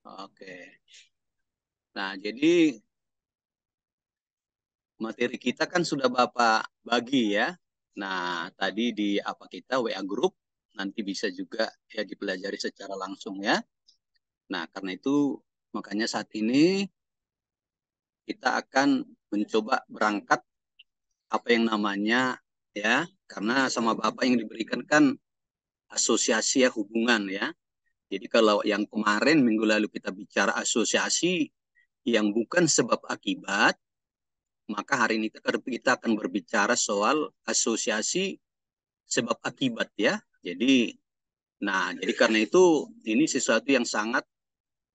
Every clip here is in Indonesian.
Oke. Nah, jadi materi kita kan sudah Bapak bagi ya. Nah, tadi di apa kita WA Group, nanti bisa juga ya dipelajari secara langsung ya. Nah, karena itu makanya saat ini kita akan mencoba berangkat apa yang namanya ya, karena sama Bapak yang diberikan kan asosiasi ya hubungan ya. Jadi kalau yang kemarin minggu lalu kita bicara asosiasi yang bukan sebab akibat, maka hari ini kita akan berbicara soal asosiasi sebab akibat ya. Jadi karena itu ini sesuatu yang sangat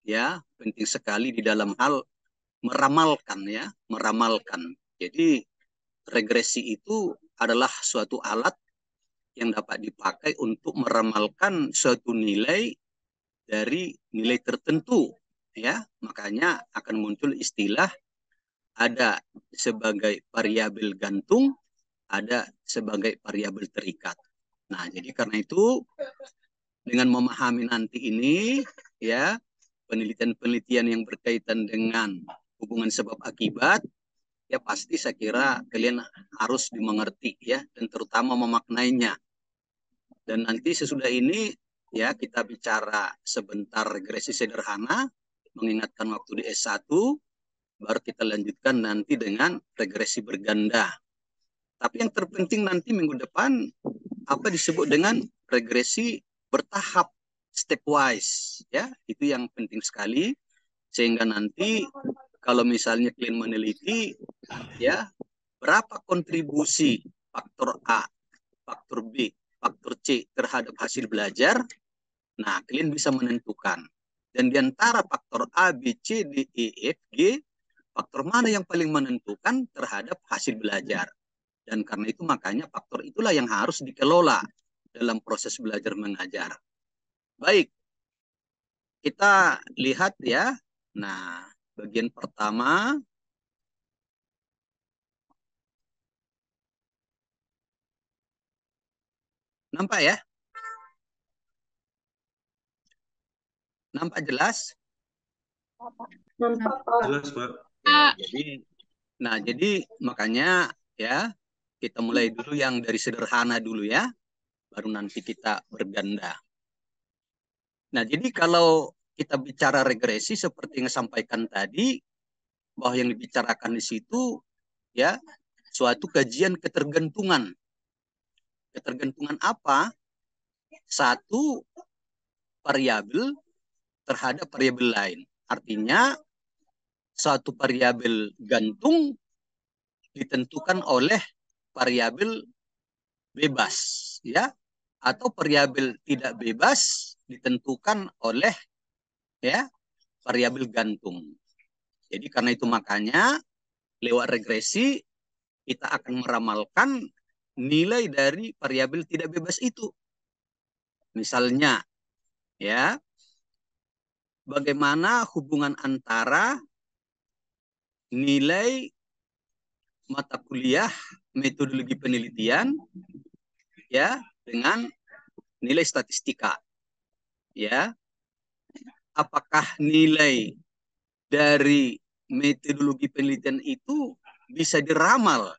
ya penting sekali di dalam hal meramalkan ya, meramalkan. Jadi regresi itu adalah suatu alat yang dapat dipakai untuk meramalkan suatu nilai dari nilai tertentu ya. Makanya akan muncul istilah ada sebagai variabel gantung, ada sebagai variabel terikat. Nah, jadi karena itu dengan memahami nanti ini ya, penelitian-penelitian yang berkaitan dengan hubungan sebab akibat ya pasti saya kira kalian harus dimengerti ya dan terutama memaknainya. Dan nanti sesudah ini ya kita bicara sebentar regresi sederhana mengingatkan waktu di S1, baru kita lanjutkan nanti dengan regresi berganda. Tapi yang terpenting nanti minggu depan apa disebut dengan regresi bertahap, stepwise ya, itu yang penting sekali sehingga nanti kalau misalnya kalian meneliti ya berapa kontribusi faktor A, faktor B, faktor C terhadap hasil belajar, nah kalian bisa menentukan. Dan di antara faktor A, B, C, D, E, F, G, faktor mana yang paling menentukan terhadap hasil belajar. Dan karena itu makanya faktor itulah yang harus dikelola dalam proses belajar mengajar. Baik, kita lihat ya. Nah, bagian pertama. Nampak ya? Nampak jelas? Nampak, Pak. Jelas, Pak. Jadi makanya ya kita mulai dulu yang dari sederhana dulu ya, baru nanti kita berganda. Nah, jadi kalau kita bicara regresi seperti yang saya sampaikan tadi, bahwa yang dibicarakan di situ ya suatu kajian ketergantungan. Ketergantungan apa? Satu variabel terhadap variabel lain. Artinya suatu variabel gantung ditentukan oleh variabel bebas ya, atau variabel tidak bebas ditentukan oleh ya variabel gantung. Jadi karena itu makanya lewat regresi kita akan meramalkan nilai dari variabel tidak bebas itu. Misalnya ya, bagaimana hubungan antara nilai mata kuliah metodologi penelitian ya dengan nilai statistika ya. Apakah nilai dari metodologi penelitian itu bisa diramal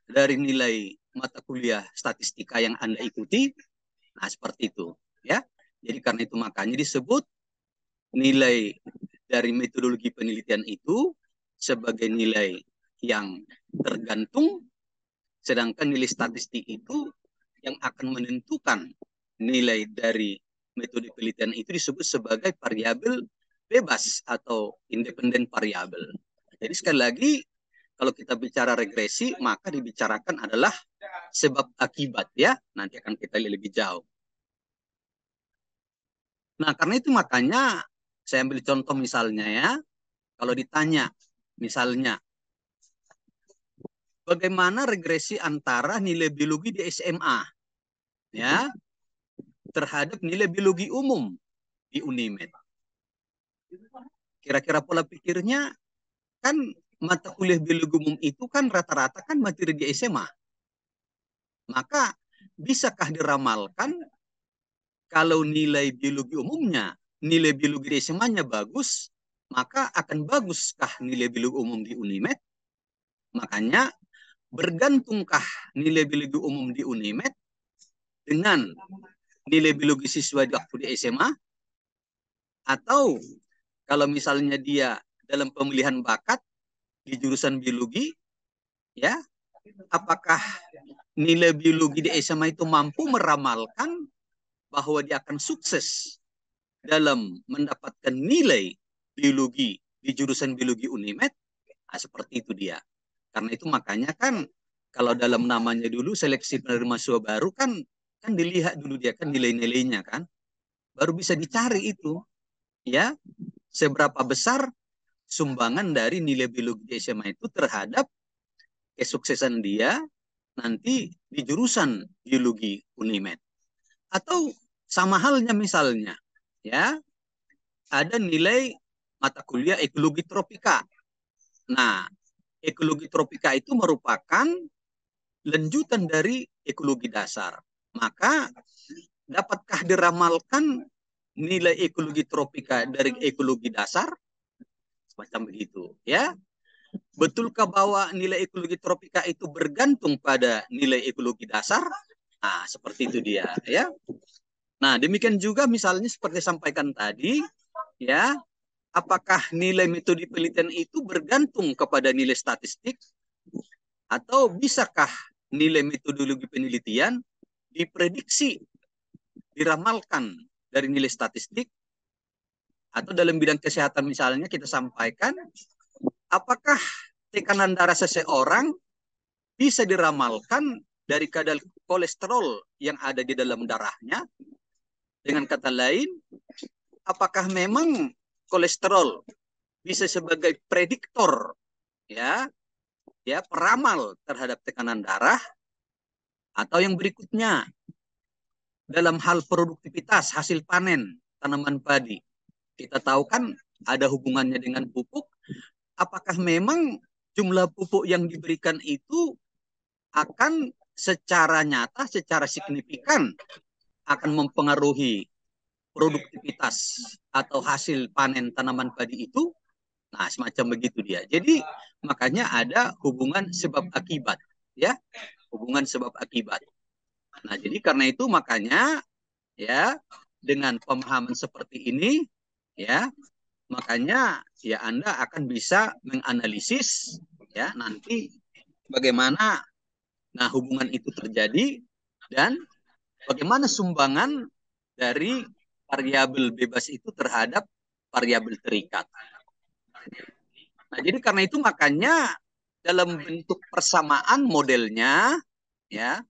dari nilai mata kuliah statistika yang Anda ikuti? Nah, seperti itu ya. Jadi karena itu makanya disebut nilai dari metodologi penelitian itu sebagai nilai yang tergantung, sedangkan nilai statistik itu yang akan menentukan nilai dari metode penelitian itu disebut sebagai variabel bebas atau independen variabel. Jadi sekali lagi, kalau kita bicara regresi, maka dibicarakan adalah sebab akibat ya. Nanti akan kita lihat lebih jauh. Nah, karena itu makanya saya ambil contoh misalnya ya. Kalau ditanya misalnya, bagaimana regresi antara nilai biologi di SMA ya terhadap nilai biologi umum di Unimed? Kira-kira pola pikirnya kan mata kuliah biologi umum itu kan rata-rata kan materi di SMA. Maka bisakah diramalkan kalau nilai biologi umumnya nilai biologi di SMA-nya bagus, maka akan baguskah nilai biologi umum di Unimed? Makanya bergantungkah nilai biologi umum di Unimed dengan nilai biologi siswa di waktu di SMA? Atau kalau misalnya dia dalam pemilihan bakat di jurusan biologi, ya, apakah nilai biologi di SMA itu mampu meramalkan bahwa dia akan sukses dalam mendapatkan nilai biologi di jurusan biologi Unimed? Nah, seperti itu dia. Karena itu makanya kan kalau dalam namanya dulu seleksi penerima mahasiswa baru kan dilihat dulu dia kan nilai-nilainya kan, baru bisa dicari itu, ya, seberapa besar sumbangan dari nilai biologi di SMA itu terhadap kesuksesan dia nanti di jurusan biologi Unimed. Atau sama halnya misalnya, ya, ada nilai mata kuliah ekologi tropika. Nah, ekologi tropika itu merupakan lanjutan dari ekologi dasar. Maka dapatkah diramalkan nilai ekologi tropika dari ekologi dasar? Semacam begitu, ya. Betulkah bahwa nilai ekologi tropika itu bergantung pada nilai ekologi dasar? Nah, seperti itu dia, ya. Nah, demikian juga misalnya seperti sampaikan tadi, ya, apakah nilai metode penelitian itu bergantung kepada nilai statistik atau bisakah nilai metodologi penelitian diprediksi, diramalkan dari nilai statistik? Atau dalam bidang kesehatan misalnya kita sampaikan, apakah tekanan darah seseorang bisa diramalkan dari kadar kolesterol yang ada di dalam darahnya? Dengan kata lain, apakah memang kolesterol bisa sebagai prediktor, ya, peramal terhadap tekanan darah? Atau yang berikutnya, dalam hal produktivitas hasil panen tanaman padi, kita tahu kan ada hubungannya dengan pupuk. Apakah memang jumlah pupuk yang diberikan itu akan secara nyata, secara signifikan akan mempengaruhi produktivitas atau hasil panen tanaman padi itu? Nah, semacam begitu dia. Jadi makanya ada hubungan sebab akibat, ya, hubungan sebab akibat. Nah, jadi karena itu makanya, ya, dengan pemahaman seperti ini, ya, makanya ya Anda akan bisa menganalisis, ya, nanti bagaimana hubungan itu terjadi dan bagaimana sumbangan dari variabel bebas itu terhadap variabel terikat. Nah, jadi karena itu makanya dalam bentuk persamaan modelnya, ya,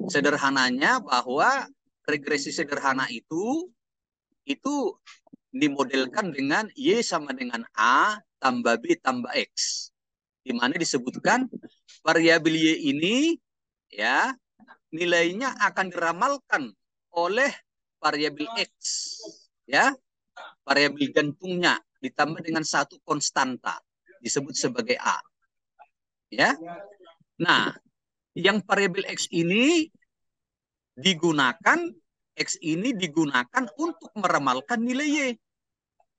sederhananya bahwa regresi sederhana itu dimodelkan dengan Y sama dengan A tambah B tambah X. Di mana disebutkan variabel Y ini, ya, nilainya akan diramalkan oleh variabel X, ya, variabel gantungnya ditambah dengan satu konstanta disebut sebagai A, ya. Nah, yang variabel X ini digunakan untuk meramalkan nilai Y.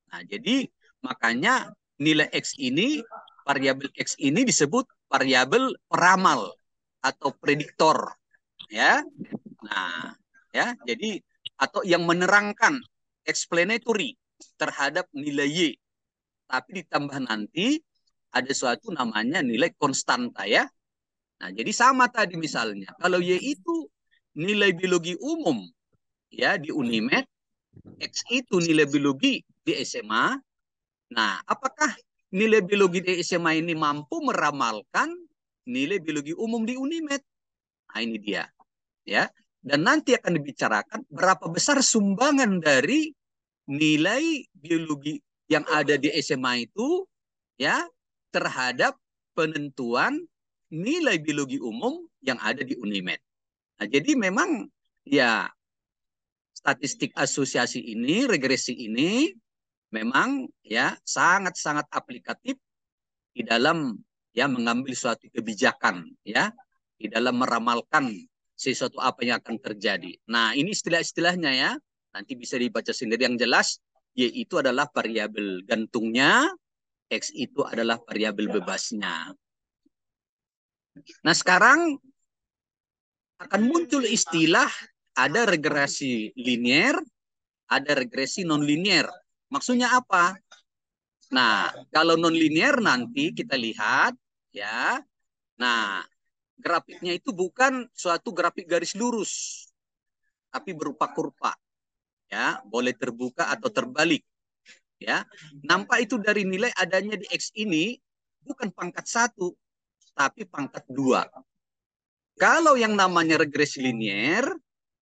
Nah, jadi makanya nilai X ini, variabel X ini disebut variabel peramal atau prediktor, ya. Nah, ya, jadi atau yang menerangkan, explanatory terhadap nilai Y. Tapi ditambah nanti ada suatu namanya nilai konstanta, ya. Nah, jadi sama tadi misalnya, kalau Y itu nilai biologi umum, ya, di Unimed, X itu nilai biologi di SMA. Nah, apakah nilai biologi di SMA ini mampu meramalkan nilai biologi umum di Unimed? Nah, ini dia, ya. Dan nanti akan dibicarakan berapa besar sumbangan dari nilai biologi yang ada di SMA itu, ya, terhadap penentuan nilai biologi umum yang ada di Unimed. Nah, jadi memang ya statistik asosiasi ini, regresi ini memang ya sangat-sangat aplikatif di dalam ya mengambil suatu kebijakan, ya, di dalam meramalkan sesuatu apa yang akan terjadi. Nah, ini istilah-istilahnya, ya. Nanti bisa dibaca sendiri yang jelas. Y itu adalah variabel gantungnya, X itu adalah variabel bebasnya. Nah, sekarang akan muncul istilah ada regresi linier, ada regresi non-linier. Maksudnya apa? Nah, kalau non-linier nanti kita lihat, ya. Nah, grafiknya itu bukan suatu grafik garis lurus, tapi berupa kurva. Ya, boleh terbuka atau terbalik. Ya, nampak itu dari nilai adanya di X ini bukan pangkat 1, tapi pangkat 2. Kalau yang namanya regresi linier,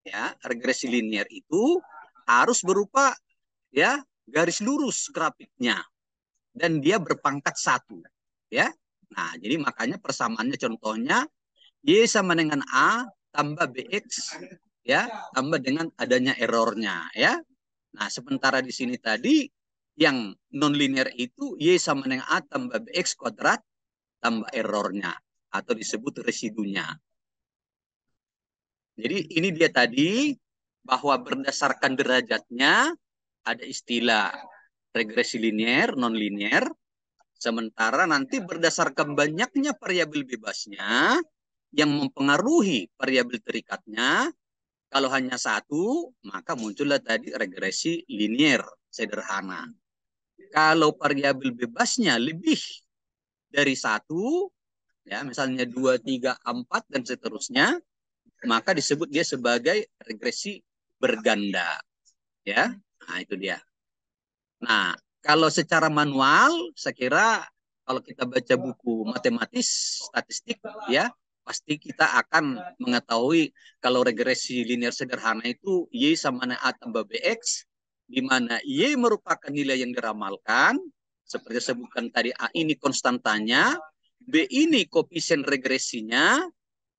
ya, regresi linier itu harus berupa ya garis lurus grafiknya dan dia berpangkat 1, ya. Nah, jadi makanya persamaannya contohnya Y sama dengan A tambah BX, ya, tambah dengan adanya errornya, ya. Nah, sementara di sini tadi yang non-linear itu Y sama dengan A tambah BX kuadrat tambah errornya atau disebut residunya. Jadi ini dia tadi bahwa berdasarkan derajatnya ada istilah regresi linier, non-linear. Sementara nanti berdasarkan banyaknya variabel bebasnya yang mempengaruhi variabel terikatnya, kalau hanya 1, maka muncullah tadi regresi linier sederhana. Kalau variabel bebasnya lebih dari 1, ya misalnya 2, 3, 4 dan seterusnya, maka disebut dia sebagai regresi berganda, ya. Nah, itu dia. Nah, kalau secara manual, saya kira kalau kita baca buku matematis, statistik, ya, pasti kita akan mengetahui kalau regresi linear sederhana itu Y sama dengan A tambah BX, di mana Y merupakan nilai yang diramalkan, seperti sebutkan tadi, A ini konstantanya, B ini koefisien regresinya,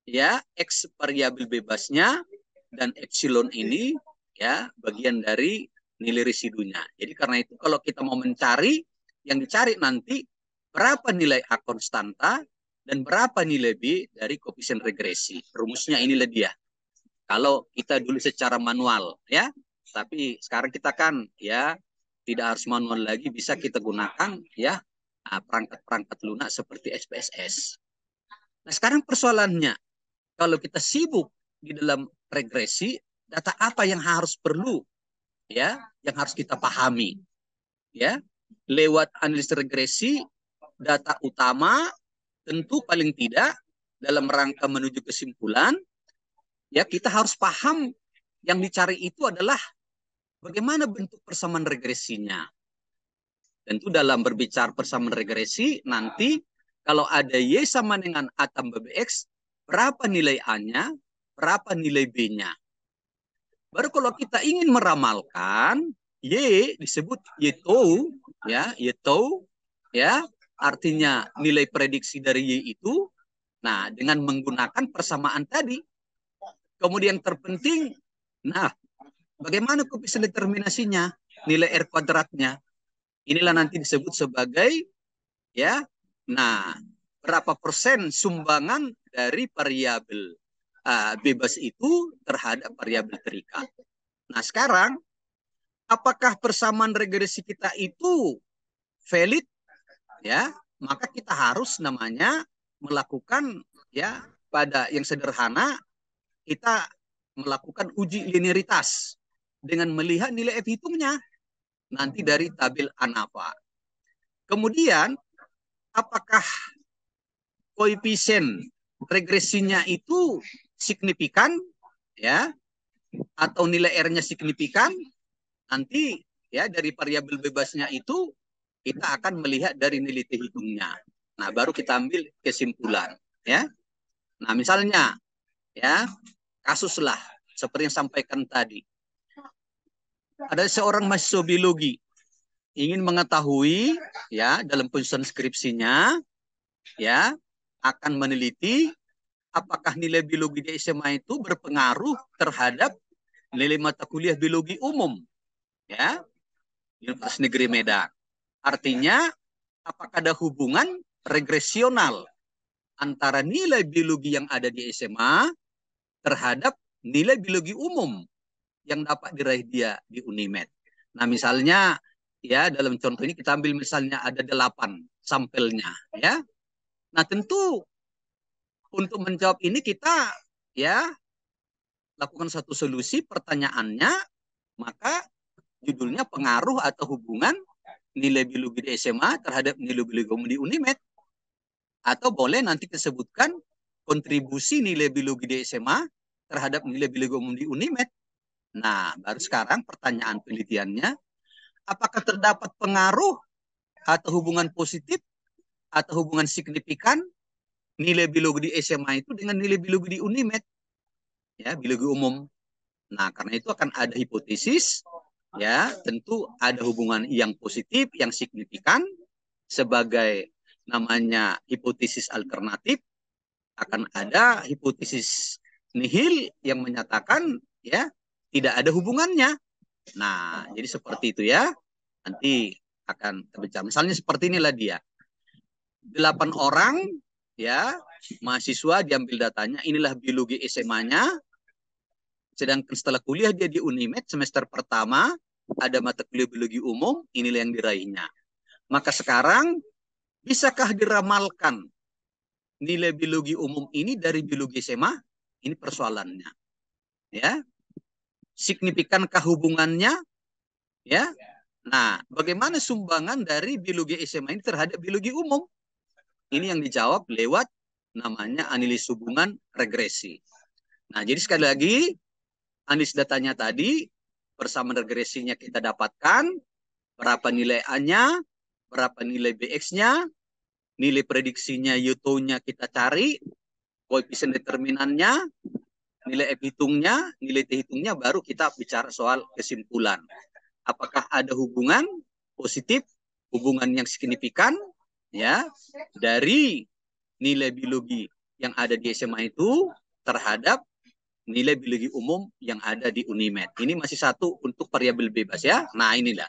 ya, X variabel bebasnya, dan epsilon ini ya bagian dari nilai residunya. Jadi karena itu kalau kita mau mencari, yang dicari nanti berapa nilai A konstanta dan berapa nilai B dari koefisien regresi. Rumusnya inilah dia. Kalau kita dulu secara manual, ya. Tapi sekarang kita kan ya tidak harus manual lagi, bisa kita gunakan ya perangkat-perangkat lunak seperti SPSS. Nah, sekarang persoalannya, kalau kita sibuk di dalam regresi, data apa yang harus perlu, ya, yang harus kita pahami, ya, lewat analisis regresi, data utama tentu paling tidak dalam rangka menuju kesimpulan, ya, kita harus paham yang dicari itu adalah bagaimana bentuk persamaan regresinya. Tentu dalam berbicara persamaan regresi, nanti kalau ada Y sama dengan A tambah BX, berapa nilai A-nya, berapa nilai B-nya. Baru kalau kita ingin meramalkan, Y disebut Y tau, ya, Y tau, ya, artinya nilai prediksi dari Y itu. Nah, dengan menggunakan persamaan tadi. Kemudian terpenting, nah, bagaimana koefisien determinasinya, nilai R kuadratnya. Inilah nanti disebut sebagai, ya, nah, berapa persen sumbangan dari variabel bebas itu terhadap variabel terikat. Nah, sekarang apakah persamaan regresi kita itu valid? Ya, maka kita harus namanya melakukan ya pada yang sederhana, kita melakukan uji linearitas dengan melihat nilai F hitungnya nanti dari tabel ANAVA. Kemudian apakah koefisien regresinya itu signifikan, ya, atau nilai R-nya signifikan? Nanti ya dari variabel bebasnya itu kita akan melihat dari nilai T hitungnya. Nah, baru kita ambil kesimpulan, ya. Nah, misalnya ya, kasuslah seperti yang sampaikan tadi. Ada seorang mahasiswa biologi ingin mengetahui ya dalam penyusunan skripsinya, ya, akan meneliti apakah nilai biologi di SMA itu berpengaruh terhadap nilai mata kuliah biologi umum, ya, Universitas Negeri Medan. Artinya, apakah ada hubungan regresional antara nilai biologi yang ada di SMA terhadap nilai biologi umum yang dapat diraih dia di Unimed. Nah, misalnya ya dalam contoh ini kita ambil misalnya ada 8 sampelnya ya. Nah, tentu untuk menjawab ini kita ya lakukan satu solusi pertanyaannya, maka judulnya pengaruh atau hubungan nilai biologi di SMA terhadap nilai biologi umum di UNIMED. Atau boleh nanti disebutkan kontribusi nilai biologi di SMA terhadap nilai biologi umum di UNIMED. Nah, baru sekarang pertanyaan penelitiannya, apakah terdapat pengaruh atau hubungan positif atau hubungan signifikan nilai biologi di SMA itu dengan nilai biologi di UNIMED? Ya, biologi umum. Nah, karena itu akan ada hipotesis, ya, tentu ada hubungan yang positif, yang signifikan sebagai namanya hipotesis alternatif, akan ada hipotesis nihil yang menyatakan ya tidak ada hubungannya. Nah, jadi seperti itu ya. Nanti akan terbicara. Misalnya seperti inilah dia. 8 orang ya mahasiswa diambil datanya, inilah biologi SMA-nya. Sedangkan setelah kuliah dia di UNIMED semester pertama ada mata kuliah biologi umum, inilah yang diraihnya. Maka sekarang bisakah diramalkan nilai biologi umum ini dari biologi SMA? Ini persoalannya. Ya. Signifikankah hubungannya? Ya. Nah, bagaimana sumbangan dari biologi SMA ini terhadap biologi umum? Ini yang dijawab lewat namanya analisis hubungan regresi. Nah, jadi sekali lagi analisis datanya tadi bersama regresinya kita dapatkan berapa nilai A-nya, berapa nilai BX-nya, nilai prediksinya Y-nya kita cari, koefisien determinannya, nilai F hitungnya, nilai T hitungnya, baru kita bicara soal kesimpulan. Apakah ada hubungan positif, hubungan yang signifikan ya dari nilai biologi yang ada di SMA itu terhadap nilai biologi umum yang ada di UNIMED. Ini masih satu untuk variabel bebas ya. Nah, inilah.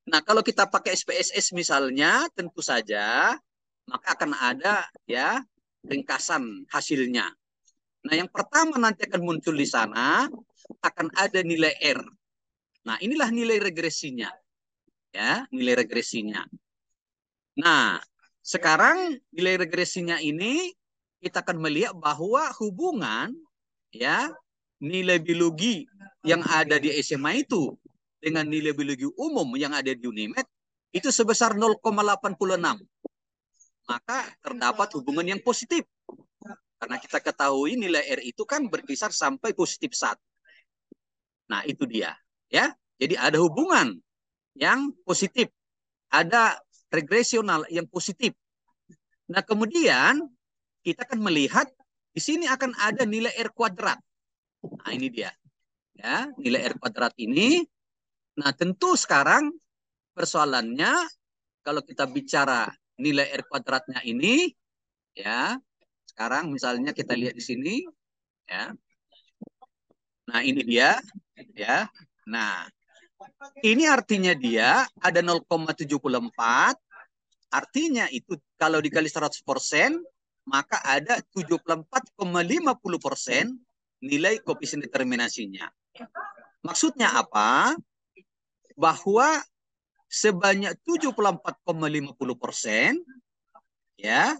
Nah, kalau kita pakai SPSS misalnya, tentu saja maka akan ada ya ringkasan hasilnya. Nah, yang pertama nanti akan muncul di sana akan ada nilai R. Nah, inilah nilai regresinya. Ya, nilai regresinya. Nah, sekarang nilai regresinya ini kita akan melihat bahwa hubungan ya nilai biologi yang ada di SMA itu dengan nilai biologi umum yang ada di UNIMED itu sebesar 0,86. Maka terdapat hubungan yang positif. Karena kita ketahui nilai R itu kan berkisar sampai positif 1. Nah, itu dia. Ya, jadi ada hubungan yang positif, ada regresional yang positif. Nah, kemudian kita akan melihat di sini akan ada nilai R kuadrat. Nah, ini dia. Ya, nilai R kuadrat ini. Nah, tentu sekarang persoalannya kalau kita bicara nilai R kuadratnya ini, ya, sekarang misalnya kita lihat di sini, ya. Nah, ini dia, ya. Nah, ini artinya dia ada 0,74. Artinya itu kalau dikali 100%, maka ada 74,50% nilai koefisien determinasinya. Maksudnya apa? Bahwa sebanyak 74,50% ya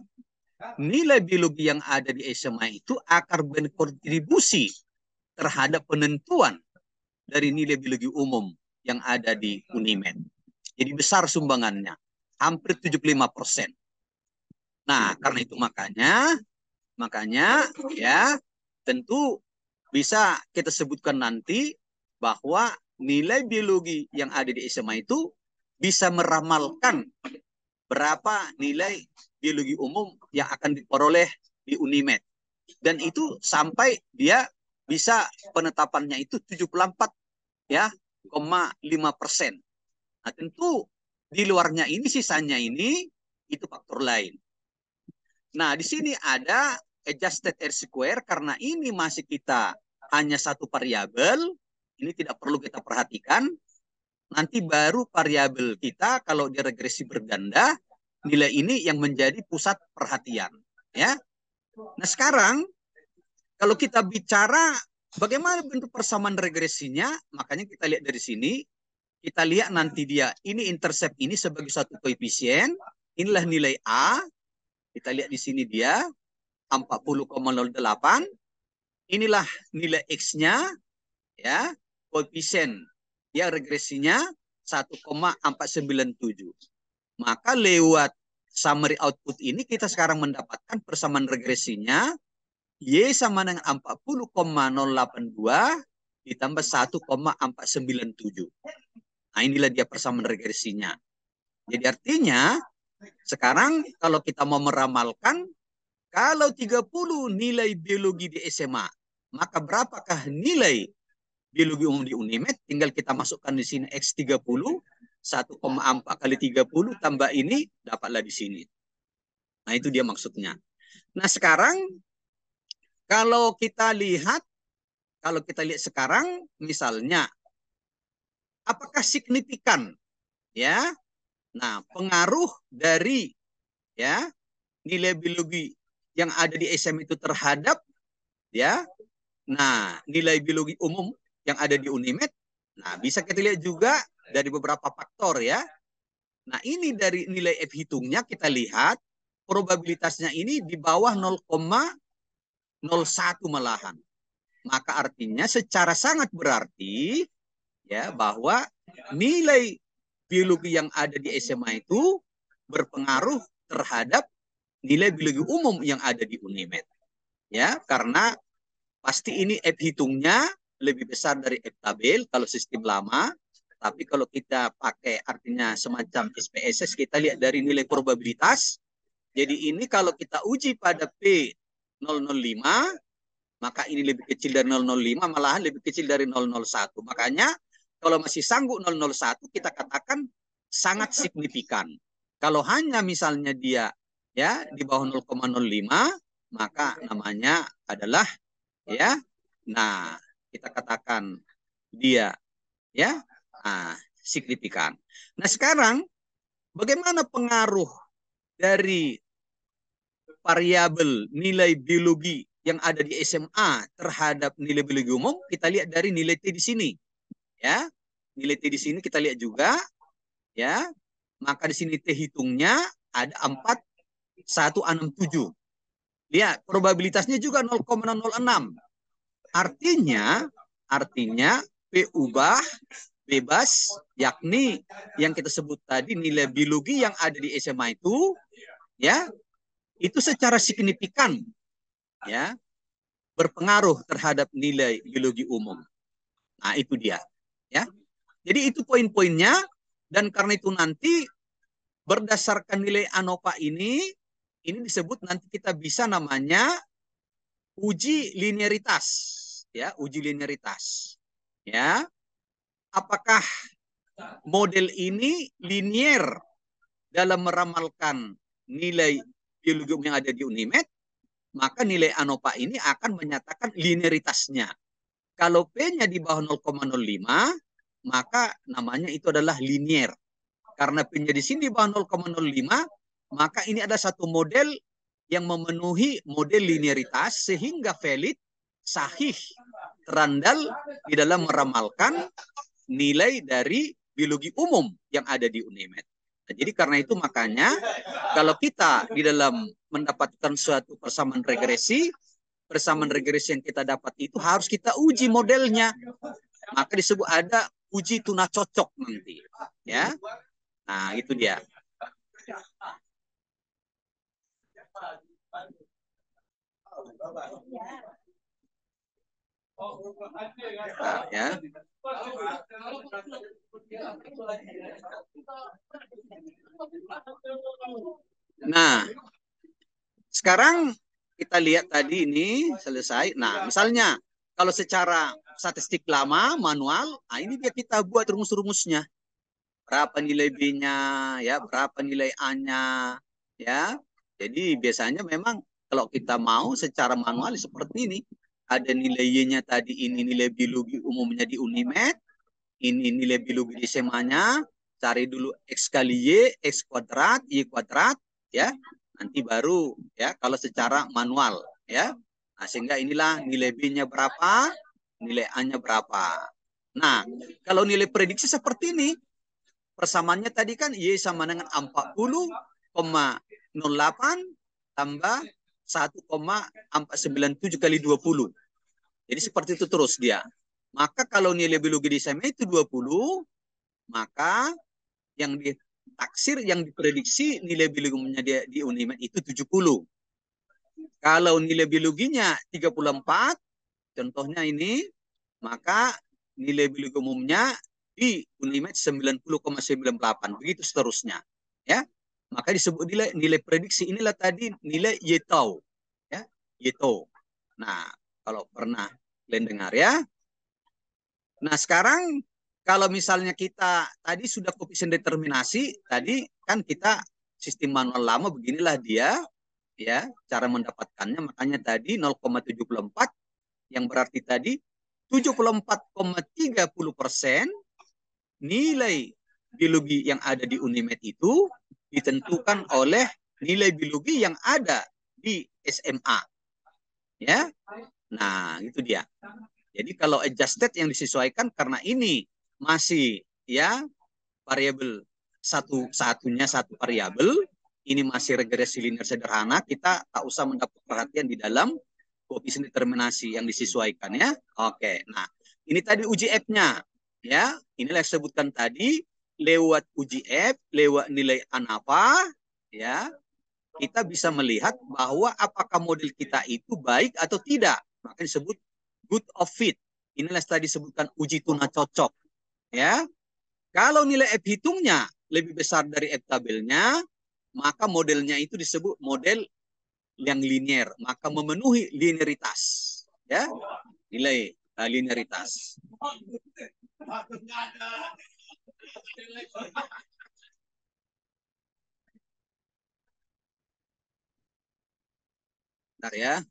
nilai biologi yang ada di SMA itu akan berkontribusi terhadap penentuan dari nilai biologi umum yang ada di UNIMED. Jadi besar sumbangannya, hampir 75%. Nah, karena itu makanya ya tentu bisa kita sebutkan nanti bahwa nilai biologi yang ada di SMA itu bisa meramalkan berapa nilai biologi umum yang akan diperoleh di UNIMED. Dan itu sampai dia bisa penetapannya itu 74 ya, 5%. Nah, tentu di luarnya ini sisanya ini itu faktor lain. Nah, di sini ada adjusted R square karena ini masih kita hanya satu variabel, ini tidak perlu kita perhatikan. Nanti baru variabel kita kalau dia regresi berganda, nilai ini yang menjadi pusat perhatian, ya. Nah, sekarang kalau kita bicara bagaimana bentuk persamaan regresinya, makanya kita lihat dari sini, kita lihat nanti dia, ini intercept ini sebagai satu koefisien, inilah nilai A, kita lihat di sini dia 40,08, inilah nilai X-nya, ya, koefisien, ya regresinya 1,497. Maka lewat summary output ini kita sekarang mendapatkan persamaan regresinya Y sama dengan 40,082 ditambah 1,497. Nah, inilah dia persamaan regresinya. Jadi artinya sekarang kalau kita mau meramalkan, kalau 30 nilai biologi di SMA, maka berapakah nilai biologi umum di Unimed? Tinggal kita masukkan di sini X30, 1,4 kali 30 tambah ini, dapatlah di sini. Nah, itu dia maksudnya. Nah, sekarang kalau kita lihat sekarang, misalnya, apakah signifikan, ya? Nah, pengaruh dari, ya, nilai biologi yang ada di SM itu terhadap, ya, nah, nilai biologi umum yang ada di Unimed. Nah, bisa kita lihat juga dari beberapa faktor, ya. Nah, ini dari nilai F hitungnya kita lihat probabilitasnya ini di bawah 0,01 malahan. Maka artinya secara sangat berarti, ya, bahwa nilai biologi yang ada di SMA itu berpengaruh terhadap nilai biologi umum yang ada di Unimed. Ya, karena pasti ini F hitungnya lebih besar dari F tabel kalau sistem lama. Tapi kalau kita pakai artinya semacam SPSS, kita lihat dari nilai probabilitas. Jadi ini kalau kita uji pada P005, maka ini lebih kecil dari 005, malahan lebih kecil dari 001. Makanya kalau masih sanggup 001, kita katakan sangat signifikan. Kalau hanya misalnya dia, ya, di bawah 0,05, maka namanya adalah, ya, nah, kita katakan dia, ya, signifikan. Nah, sekarang bagaimana pengaruh dari variabel nilai biologi yang ada di SMA terhadap nilai biologi umum? Kita lihat dari nilai T di sini, ya. Nilai T di sini kita lihat juga, ya. Maka di sini T hitungnya ada 4167. Lihat, probabilitasnya juga 0,006. Artinya P ubah bebas, yakni yang kita sebut tadi nilai biologi yang ada di SMA itu, ya, itu secara signifikan, ya, berpengaruh terhadap nilai biologi umum. Nah, itu dia, ya. Jadi itu poin-poinnya, dan karena itu nanti berdasarkan nilai ANOVA ini disebut nanti kita bisa namanya uji linearitas, ya, uji linearitas. Ya, apakah model ini linier dalam meramalkan nilai biologi umum yang ada di Unimed? Maka nilai ANOVA ini akan menyatakan linearitasnya. Kalau P-nya di bawah 0,05, maka namanya itu adalah linier. Karena P-nya di sini di bawah 0,05, maka ini ada satu model yang memenuhi model linearitas sehingga valid, sahih, terandal di dalam meramalkan nilai dari biologi umum yang ada di Unimed. Nah, jadi karena itu makanya kalau kita di dalam mendapatkan suatu persamaan regresi yang kita dapat itu harus kita uji modelnya. Maka disebut ada uji tuna cocok nanti, ya. Nah, itu dia. Nah, ya. Nah, sekarang kita lihat tadi ini selesai. Nah, misalnya kalau secara statistik lama manual, nah ini dia kita buat rumus-rumusnya. Berapa nilai B-nya, ya, berapa nilai A-nya, ya. Jadi biasanya memang kalau kita mau secara manual seperti ini, ada nilai Y-nya tadi, ini nilai biologi umumnya di Unimed, ini nilai biologi di SMA-nya, cari dulu X kali Y, X kuadrat, Y kuadrat, ya. Nanti baru, ya, kalau secara manual, ya. Nah, sehingga inilah nilai B-nya berapa, nilai A-nya berapa. Nah, kalau nilai prediksi seperti ini, persamaannya tadi kan Y sama dengan 40,08 tambah 1,497 kali 20. Jadi seperti itu terus dia. Maka kalau nilai biologi di SMA itu 20, maka yang ditaksir, yang diprediksi nilai biologinya dia di Unimed itu 70. Kalau nilai biologinya 34, contohnya ini, maka nilai biologi umumnya di Unimed 90,98. Begitu seterusnya. Ya. Maka disebut nilai prediksi. Inilah tadi nilai YTAU. Ya, YTAU. Nah, kalau pernah kalian dengar ya. Nah, sekarang kalau misalnya kita tadi sudah koefisien determinasi, tadi kan kita sistem manual lama beginilah dia, ya, cara mendapatkannya. Makanya tadi 0,74 yang berarti tadi 74,30% nilai biologi yang ada di Unimed itu ditentukan oleh nilai biologi yang ada di SMA. Ya. Nah, itu dia. Jadi kalau adjusted yang disesuaikan karena ini masih ya variabel satunya satu variabel, ini masih regresi linear sederhana, kita tak usah mendapat perhatian di dalam koefisien determinasi yang disesuaikan ya. Oke, nah ini tadi uji F-nya ya. Inilah yang sebutkan tadi lewat uji F, lewat nilai ANAPA ya, kita bisa melihat bahwa apakah model kita itu baik atau tidak. Maka disebut good of fit. Inilah tadi disebutkan uji tuna cocok. Ya, kalau nilai F hitungnya lebih besar dari F tabelnya, maka modelnya itu disebut model yang linear, maka memenuhi linearitas. Ya, nilai linearitas. Bentar ya,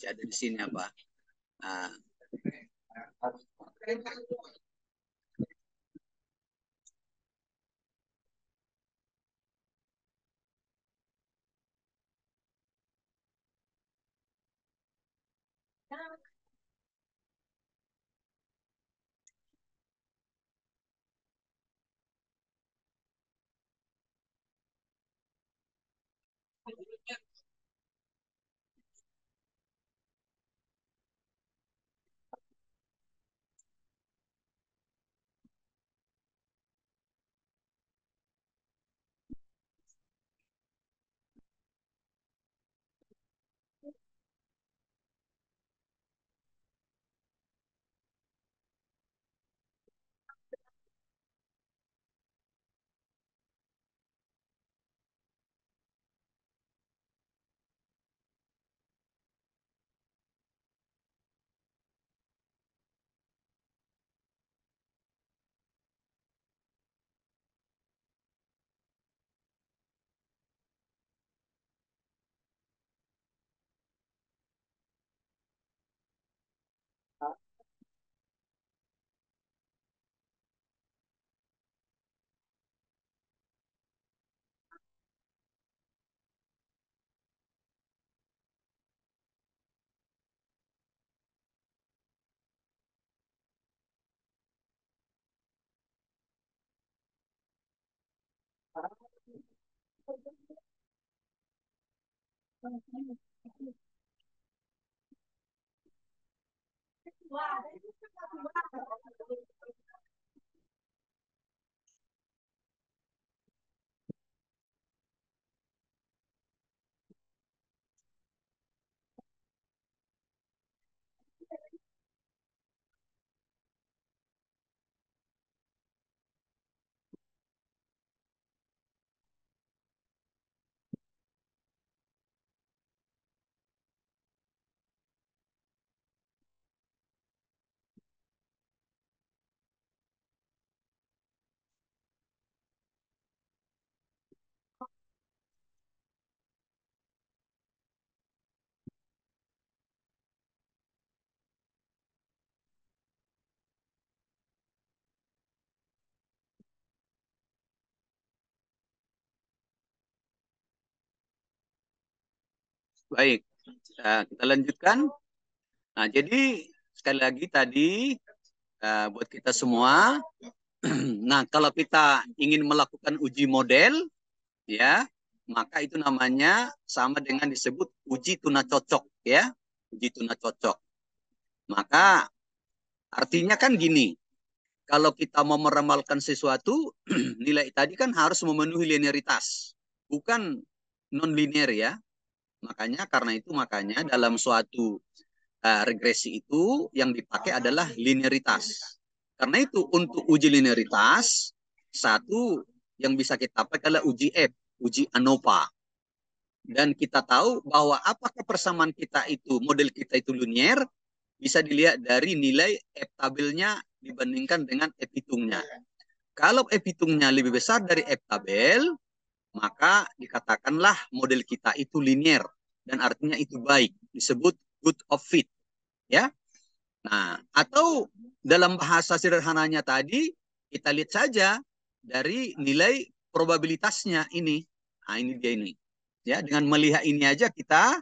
ada di sini apa? Nah. Baik, kita lanjutkan. Nah, jadi sekali lagi tadi buat kita semua. Nah, kalau kita ingin melakukan uji model, ya, maka itu namanya sama dengan disebut uji tuna cocok, ya, uji tuna cocok. Maka artinya kan gini, kalau kita mau meramalkan sesuatu, nilai tadi kan harus memenuhi linearitas, bukan non-linear ya. Makanya karena itu makanya dalam suatu regresi itu yang dipakai adalah linearitas. Karena itu untuk uji linearitas, satu yang bisa kita pakai adalah uji F, uji ANOVA. Dan kita tahu bahwa apakah persamaan kita itu, model kita itu linear, bisa dilihat dari nilai F tabelnya dibandingkan dengan F hitungnya. Kalau F hitungnya lebih besar dari F tabel, maka dikatakanlah model kita itu linear dan artinya itu baik, disebut good of fit, ya. Nah, atau dalam bahasa sederhananya tadi kita lihat saja dari nilai probabilitasnya ini. Nah, ini dia ini. Ya, dengan melihat ini aja kita,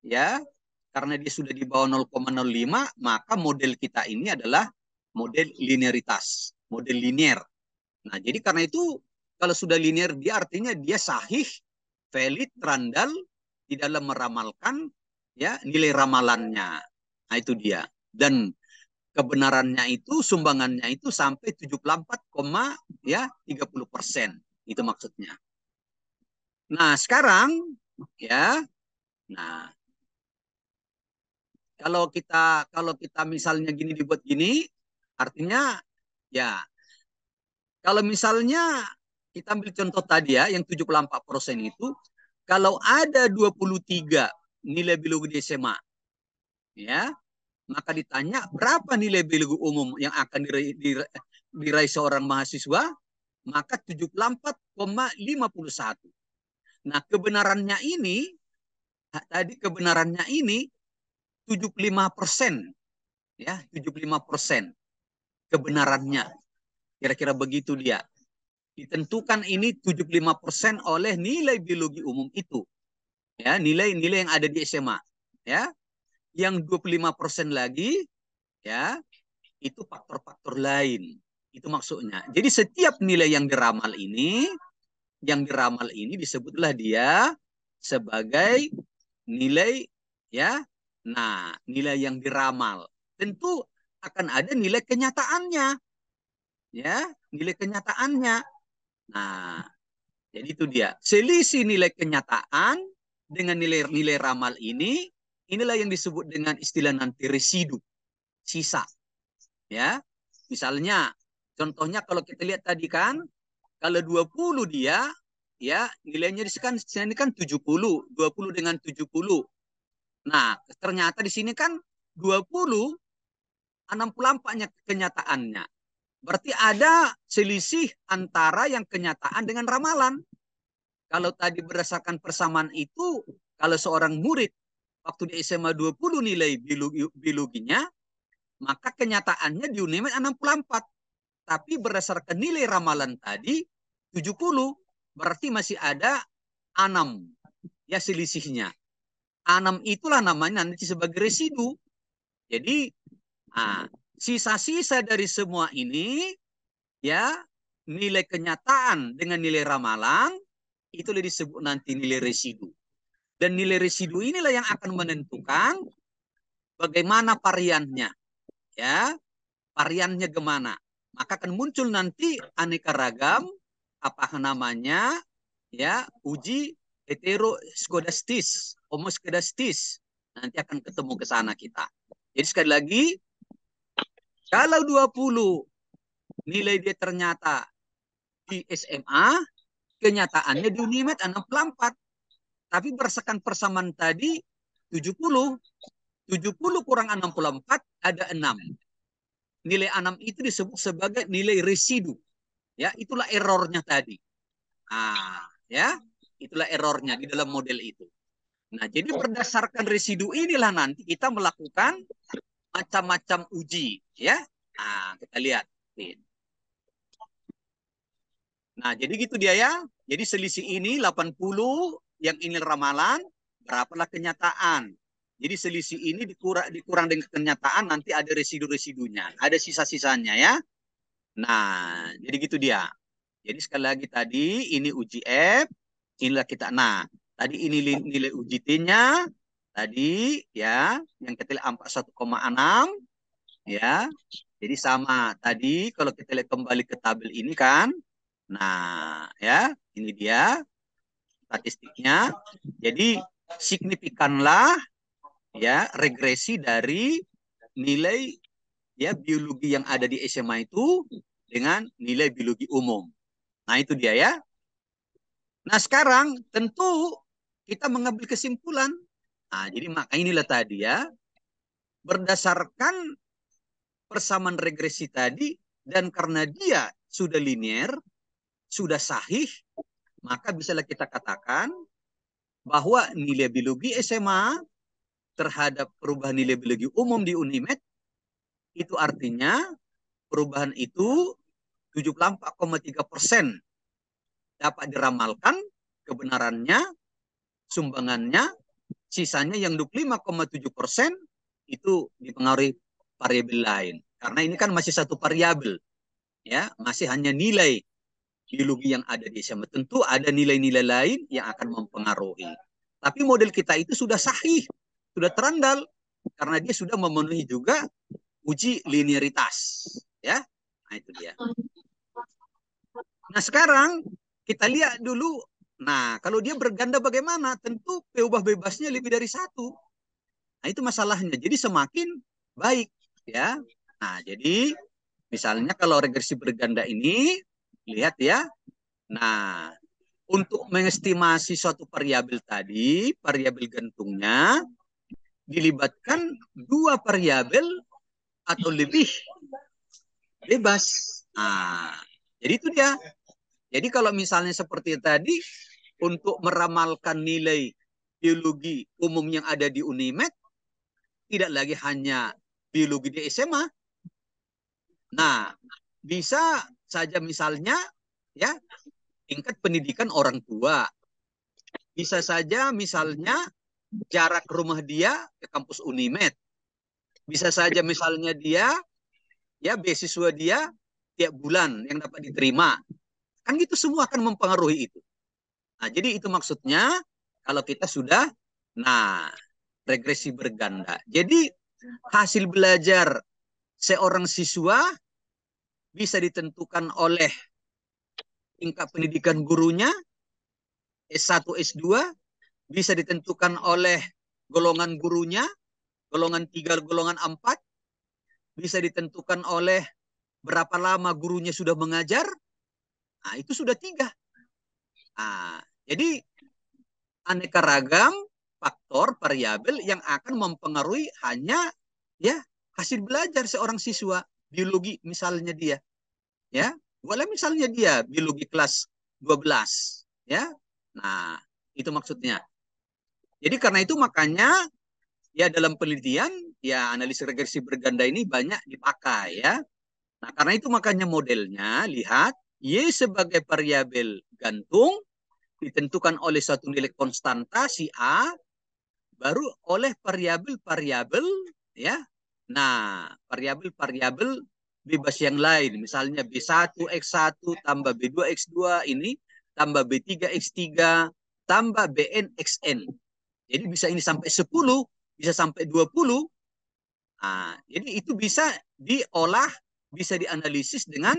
ya, karena dia sudah di bawah 0,05, maka model kita ini adalah model linearitas, model linear. Nah, jadi karena itu kalau sudah linear dia artinya dia sahih, valid, randal di dalam meramalkan, ya, nilai ramalannya. Nah, itu dia. Dan kebenarannya itu, sumbangannya itu sampai 74, ya 30%. Itu maksudnya. Nah, sekarang, ya, nah, kalau kita misalnya gini dibuat gini, artinya ya kalau misalnya kita ambil contoh tadi ya, yang 74% itu, kalau ada 23 nilai biologi di SMA, ya, maka ditanya berapa nilai biologi umum yang akan diraih seorang mahasiswa, maka 74,51. Nah, kebenarannya ini 75%, ya, 75% kebenarannya. Kira-kira begitu dia. Ditentukan ini 75% oleh nilai biologi umum itu. Ya, nilai-nilai yang ada di SMA, ya. Yang 25% lagi, ya, itu faktor-faktor lain. Itu maksudnya. Jadi setiap nilai yang diramal ini disebutlah dia sebagai nilai, ya. Nah, nilai yang diramal. Tentu akan ada nilai kenyataannya, ya, nilai kenyataannya. Nah, jadi itu dia. Selisih nilai kenyataan dengan nilai-nilai ramal ini, inilah yang disebut dengan istilah nanti residu, sisa. Ya, misalnya, contohnya kalau kita lihat tadi kan, kalau 20 dia, ya, nilainya di sini kan 70, 20 dengan 70. Nah, ternyata di sini kan 20, 64-nya kenyataannya. Berarti ada selisih antara yang kenyataan dengan ramalan. Kalau tadi berdasarkan persamaan itu, kalau seorang murid waktu di SMA 20 nilai biologinya, maka kenyataannya di UNEMET 64. Tapi berdasarkan nilai ramalan tadi 70, berarti masih ada 6, ya, selisihnya. 6 itulah namanya nanti sebagai residu. Jadi, sisa-sisa dari semua ini, ya, nilai kenyataan dengan nilai ramalan, itu disebut nanti nilai residu. Dan nilai residu inilah yang akan menentukan bagaimana variannya, ya, variannya gimana. Maka akan muncul nanti aneka ragam, apa namanya, ya, uji heteroskodastis, homoskodastis. Nanti akan ketemu ke sana kita. Jadi sekali lagi, kalau 20 nilai dia ternyata di SMA, kenyataannya di UNIMED 64. Tapi berdasarkan persamaan tadi 70. 70 kurang 64 ada 6. Nilai 6 itu disebut sebagai nilai residu. Ya, itulah errornya tadi. Ya, itulah errornya di dalam model itu. Nah, jadi berdasarkan residu inilah nanti kita melakukan macam-macam uji, ya. Nah, kita lihat. Nah, jadi gitu dia ya. Jadi selisih ini 80, yang ini ramalan, berapalah kenyataan. Jadi selisih ini dikurang dengan kenyataan, nanti ada residu-residunya, ada sisa-sisanya ya. Nah, jadi gitu dia. Jadi sekali lagi tadi ini uji F, inilah kita. Nah, tadi ini nilai uji T-nya, tadi ya, yang kita lihat 41,6 ya. Jadi sama tadi kalau kita lihat kembali ke tabel ini kan. Nah, ya, ini dia statistiknya. Jadi signifikanlah ya regresi dari nilai ya biologi yang ada di SMA itu dengan nilai biologi umum. Nah, itu dia ya. Nah, sekarang tentu kita mengambil kesimpulan. Nah, jadi maka inilah tadi ya, berdasarkan persamaan regresi tadi, dan karena dia sudah linear, sudah sahih, maka bisalah kita katakan bahwa nilai biologi SMA terhadap perubahan nilai biologi umum di Unimed, itu artinya perubahan itu 74,3% dapat diramalkan kebenarannya, sumbangannya, sisanya yang 25,7% itu dipengaruhi variabel lain. Karena ini kan masih satu variabel, ya, masih hanya nilai biologi yang ada di SMA. Tentu ada nilai-nilai lain yang akan mempengaruhi. Tapi model kita itu sudah sahih, sudah terandal, karena dia sudah memenuhi juga uji linearitas, ya. Nah, itu dia. Nah, sekarang kita lihat dulu. Nah, kalau dia berganda bagaimana? Tentu peubah bebasnya lebih dari satu. Nah, itu masalahnya. Jadi semakin baik, ya. Nah, jadi misalnya kalau regresi berganda ini, lihat ya. Nah, untuk mengestimasi suatu variabel tadi, variabel gantungnya, dilibatkan dua variabel atau lebih bebas. Nah, jadi itu dia. Jadi kalau misalnya seperti tadi, untuk meramalkan nilai biologi umum yang ada di Unimed, tidak lagi hanya biologi di SMA. Nah, bisa saja misalnya ya tingkat pendidikan orang tua. Bisa saja misalnya jarak rumah dia ke kampus Unimed. Bisa saja misalnya dia ya beasiswa dia tiap bulan yang dapat diterima. Kan itu semua akan mempengaruhi itu. Nah, jadi itu maksudnya kalau kita sudah regresi berganda. Jadi hasil belajar seorang siswa bisa ditentukan oleh tingkat pendidikan gurunya, S1, S2, bisa ditentukan oleh golongan gurunya, golongan 3, golongan 4, bisa ditentukan oleh berapa lama gurunya sudah mengajar. Nah, itu sudah 3. Nah, jadi aneka ragam faktor variabel yang akan mempengaruhi hanya ya hasil belajar seorang siswa biologi misalnya dia ya, boleh misalnya dia biologi kelas 12 ya. Nah, itu maksudnya. Jadi karena itu makanya ya dalam penelitian ya analisis regresi berganda ini banyak dipakai ya. Nah, karena itu makanya modelnya lihat Y sebagai variabel gantung ditentukan oleh suatu nilai konstanta si A, baru oleh variabel-variabel ya. Nah, variabel-variabel bebas yang lain, misalnya B1 X1 tambah B2 X2 ini tambah B3 X3 tambah BN XN. Jadi bisa ini sampai 10, bisa sampai 20. Nah, jadi itu bisa diolah, bisa dianalisis dengan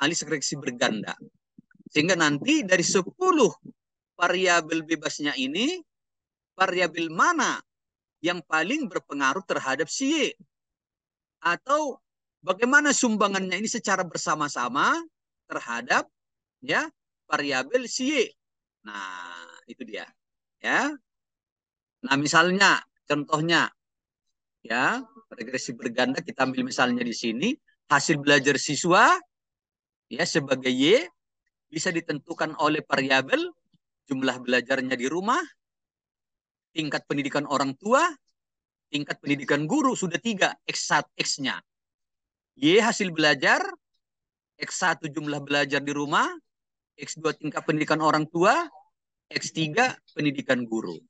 analisis regresi berganda. Sehingga nanti dari 10 variabel bebasnya ini, variabel mana yang paling berpengaruh terhadap si Y? Atau bagaimana sumbangannya ini secara bersama-sama terhadap ya variabel si Y? Nah, itu dia. Ya. Nah, misalnya contohnya ya, regresi berganda kita ambil misalnya di sini, hasil belajar siswa ya sebagai Y bisa ditentukan oleh variabel jumlah belajarnya di rumah, tingkat pendidikan orang tua, tingkat pendidikan guru sudah 3, X1 X-nya. Y hasil belajar, X1 jumlah belajar di rumah, X2 tingkat pendidikan orang tua, X3 pendidikan guru.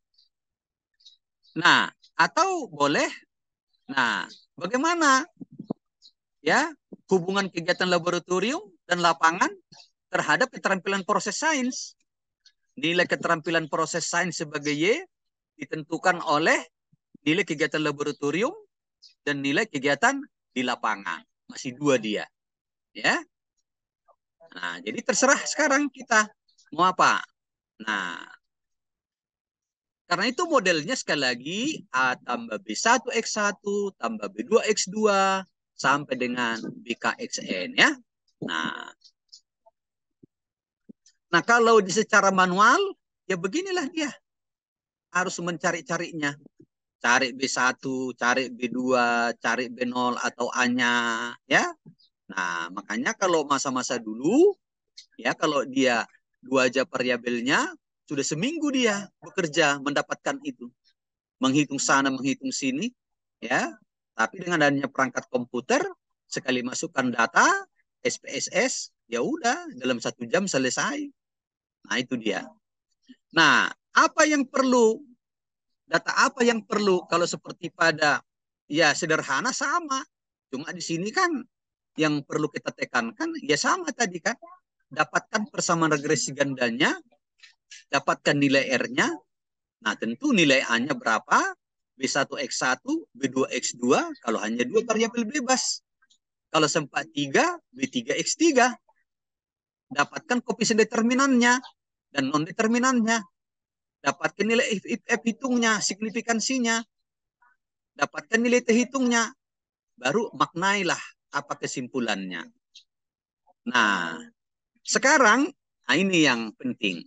Nah, Atau boleh, nah bagaimana ya hubungan kegiatan laboratorium dan lapangan terhadap keterampilan proses sains. Nilai keterampilan proses sains sebagai Y ditentukan oleh nilai kegiatan laboratorium dan nilai kegiatan di lapangan. Masih dua dia. Ya. Nah, jadi terserah sekarang kita mau apa. Nah, karena itu modelnya sekali lagi A tambah B1X1 tambah B2X2 sampai dengan BKXN ya. Nah, kalau secara manual ya beginilah dia. Harus mencari-carinya. Cari B1, cari B2, cari B0 atau A-nya ya. Nah, makanya kalau masa-masa dulu ya kalau dia 2 aja variabelnya sudah seminggu dia bekerja mendapatkan itu. Menghitung sana, menghitung sini ya. Tapi dengan adanya perangkat komputer sekali masukkan data SPSS ya udah dalam 1 jam selesai. Nah, itu dia. Nah, apa yang perlu? Data apa yang perlu kalau seperti pada ya sederhana sama. Cuma di sini kan yang perlu kita tekankan ya sama tadi kan. Dapatkan persamaan regresi gandanya, dapatkan nilai R-nya. Nah, tentu nilai A-nya berapa? B1X1, B2X2 kalau hanya 2 variabel bebas. Kalau sempat 3, B3X3. Dapatkan koefisien determinannya dan non-determinannya. Dapatkan nilai F hitungnya, signifikansinya. Dapatkan nilai T hitungnya. Baru maknailah apa kesimpulannya. Nah, sekarang nah ini yang penting.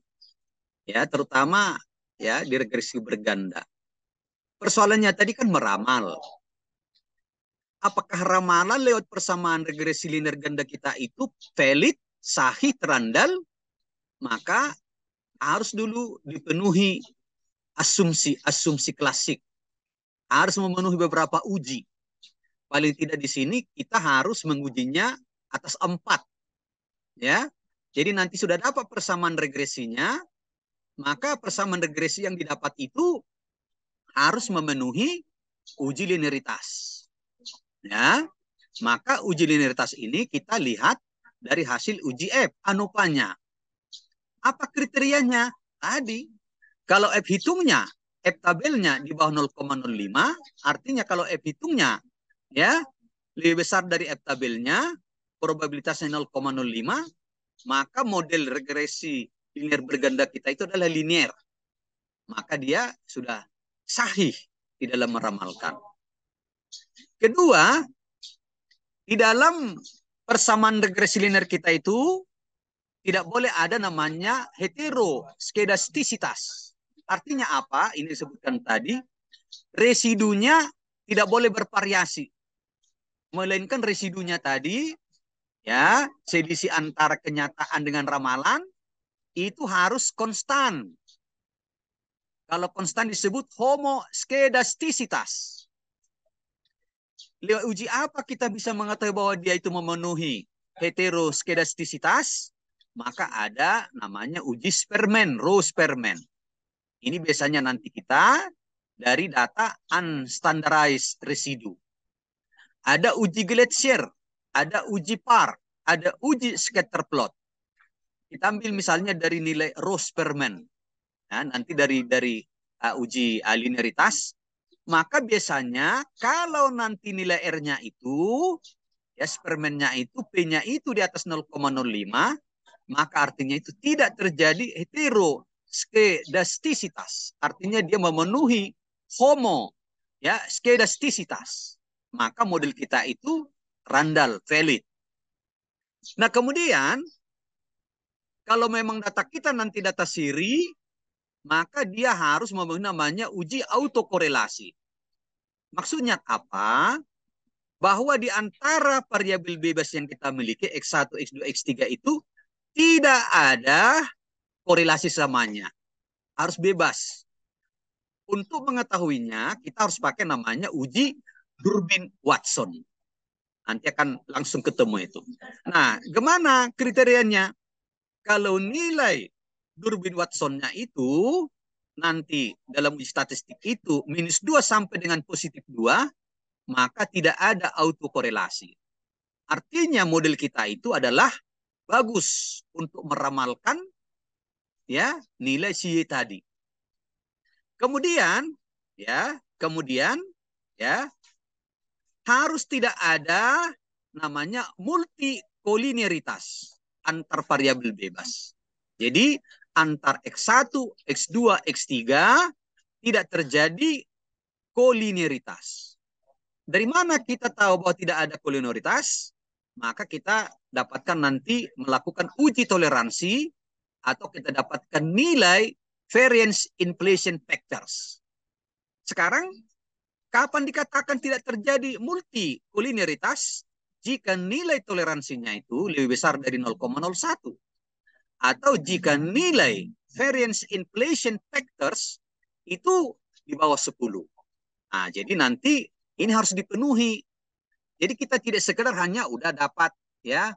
Ya, terutama ya di regresi berganda. Persoalannya tadi kan meramal. Apakah ramalan lewat persamaan regresi linear ganda kita itu valid, sahih, terandal? Maka harus dulu dipenuhi asumsi klasik. Harus memenuhi beberapa uji. Paling tidak di sini kita harus mengujinya atas 4. Ya. Jadi nanti sudah dapat persamaan regresinya, maka persamaan regresi yang didapat itu harus memenuhi uji linearitas. Ya. Maka uji linearitas ini kita lihat dari hasil uji F, ANOVA-nya. Apa kriterianya? Tadi, kalau F hitungnya, F tabelnya di bawah 0,05, artinya kalau F hitungnya ya lebih besar dari F tabelnya, probabilitasnya 0,05, maka model regresi linear berganda kita itu adalah linear. Maka dia sudah sahih di dalam meramalkan. Kedua, di dalam persamaan regresi linear kita itu tidak boleh ada namanya heteroskedastisitas. Artinya apa? Ini disebutkan tadi. Residunya tidak boleh bervariasi. Melainkan residunya tadi, ya, selisih antara kenyataan dengan ramalan, itu harus konstan. Kalau konstan disebut homoskedastisitas. Lewat uji apa kita bisa mengetahui bahwa dia itu memenuhi heteroskedastisitas? Maka ada namanya uji Spearman, Rowe-Spearman. Ini biasanya nanti kita dari data unstandarized residue. Ada uji Glacier, ada uji PAR, ada uji scatter plot. Kita ambil misalnya dari nilai Rowe-Spearman. Ya, nanti dari uji linearitas. Maka biasanya kalau nanti nilai R-nya itu, ya Spearman-nya itu, P-nya itu di atas 0,05, maka artinya itu tidak terjadi heteroskedastisitas. Artinya dia memenuhi homo, ya, skedastisitas. Maka model kita itu randal, valid. Nah kemudian, kalau memang data kita nanti data siri, maka dia harus memenuhi namanya uji autokorelasi. Maksudnya apa? Bahwa di antara variabel bebas yang kita miliki, X1, X2, X3 itu tidak ada korelasi samanya. Harus bebas. Untuk mengetahuinya, kita harus pakai namanya uji Durbin-Watson. Nanti akan langsung ketemu itu. Nah, gimana kriterianya? Kalau nilai Durbin-Watsonnya itu nanti dalam uji statistik itu -2 sampai dengan +2, maka tidak ada autokorelasi. Artinya model kita itu adalah bagus untuk meramalkan ya nilai si Y tadi. Kemudian harus tidak ada namanya multikolinearitas antar variabel bebas. Jadi antar X1, X2, X3 tidak terjadi kolinearitas. Dari mana kita tahu bahwa tidak ada kolinearitas? Maka kita dapatkan nanti melakukan uji toleransi atau kita dapatkan nilai variance inflation factors. Sekarang, kapan dikatakan tidak terjadi multikolinearitas? Jika nilai toleransinya itu lebih besar dari 0,01. Atau jika nilai variance inflation factors itu di bawah 10. Nah, jadi nanti ini harus dipenuhi. Jadi kita tidak sekedar hanya udah dapat ya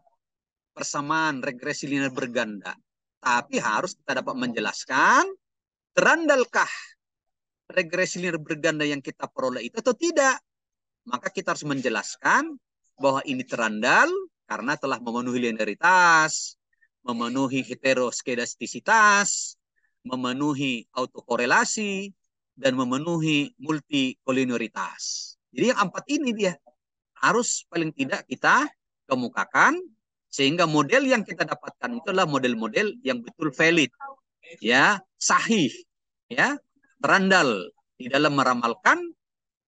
persamaan regresi linear berganda, tapi harus kita dapat menjelaskan terandalkah regresi linear berganda yang kita peroleh itu atau tidak. Maka kita harus menjelaskan bahwa ini terandal karena telah memenuhi linearitas, memenuhi heteroskedastisitas, memenuhi autokorelasi, dan memenuhi multikolinearitas. Jadi yang 4 ini dia harus paling tidak kita kemukakan sehingga model yang kita dapatkan itu adalah model-model yang betul valid, ya, sahih, ya, terandal di dalam meramalkan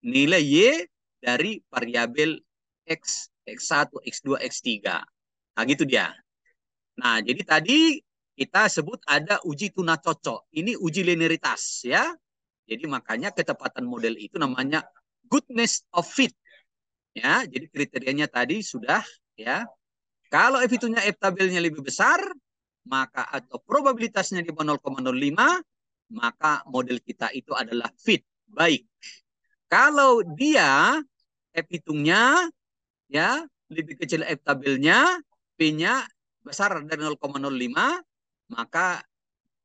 nilai Y dari variabel X, X1, X2, X3. Nah, gitu dia. Nah, jadi tadi kita sebut ada uji tuna cocok. Ini uji linearitas, ya. Jadi makanya ketepatan model itu namanya goodness of fit. Ya, jadi kriterianya tadi sudah ya. Kalau F itunya F tabelnya lebih besar, maka atau probabilitasnya di bawah 0,05, maka model kita itu adalah fit, baik. Kalau dia F hitungnya ya lebih kecil F tabelnya, P-nya besar dari 0,05, maka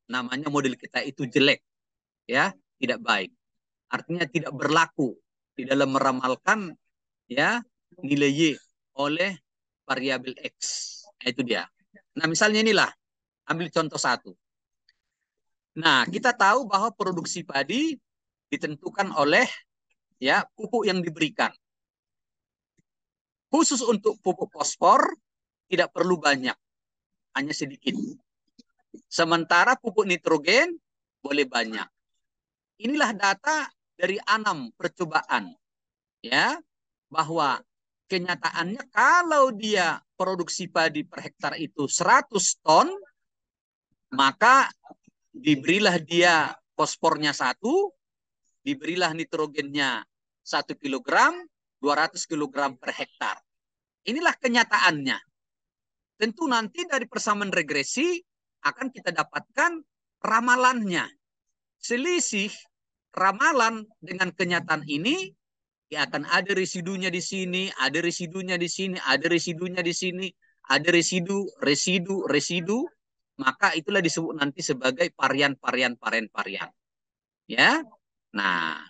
namanya model kita itu jelek, ya, tidak baik. Artinya tidak berlaku di dalam meramalkan ya nilai Y oleh variabel X. Nah, itu dia. Nah, misalnya inilah, ambil contoh 1. Nah, kita tahu bahwa produksi padi ditentukan oleh ya pupuk yang diberikan. Khusus untuk pupuk fosfor tidak perlu banyak, hanya sedikit. Sementara pupuk nitrogen boleh banyak. Inilah data dari Anam percobaan, ya, bahwa kenyataannya kalau dia produksi padi per hektar itu 100 ton, maka diberilah dia fosfornya 1, diberilah nitrogennya 1 kilogram, 200 kilogram per hektar. Inilah kenyataannya. Tentu nanti dari persamaan regresi akan kita dapatkan ramalannya. Selisih ramalan dengan kenyataan ini ya akan ada residunya di sini, ada residunya di sini, ada residunya di sini, ada residu, maka itulah disebut nanti sebagai varian. Ya. Nah,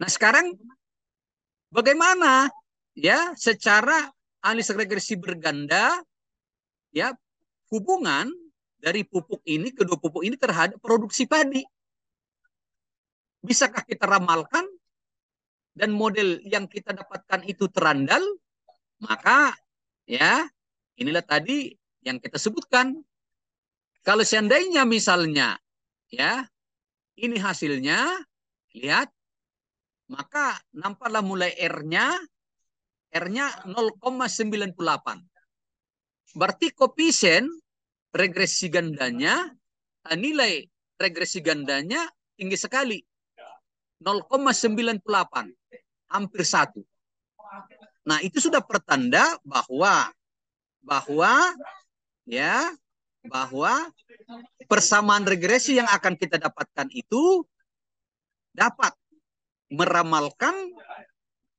sekarang bagaimana ya secara analisis regresi berganda ya hubungan dari pupuk ini, kedua pupuk ini terhadap produksi padi? Bisakah kita ramalkan dan model yang kita dapatkan itu terandal? Maka ya inilah tadi yang kita sebutkan. Kalau seandainya misalnya ya ini hasilnya, lihat, maka nampaklah mulai R-nya 0,98. Berarti koefisien regresi gandanya, nilai regresi gandanya tinggi sekali. 0,98, hampir 1. Nah, itu sudah pertanda bahwa persamaan regresi yang akan kita dapatkan itu dapat meramalkan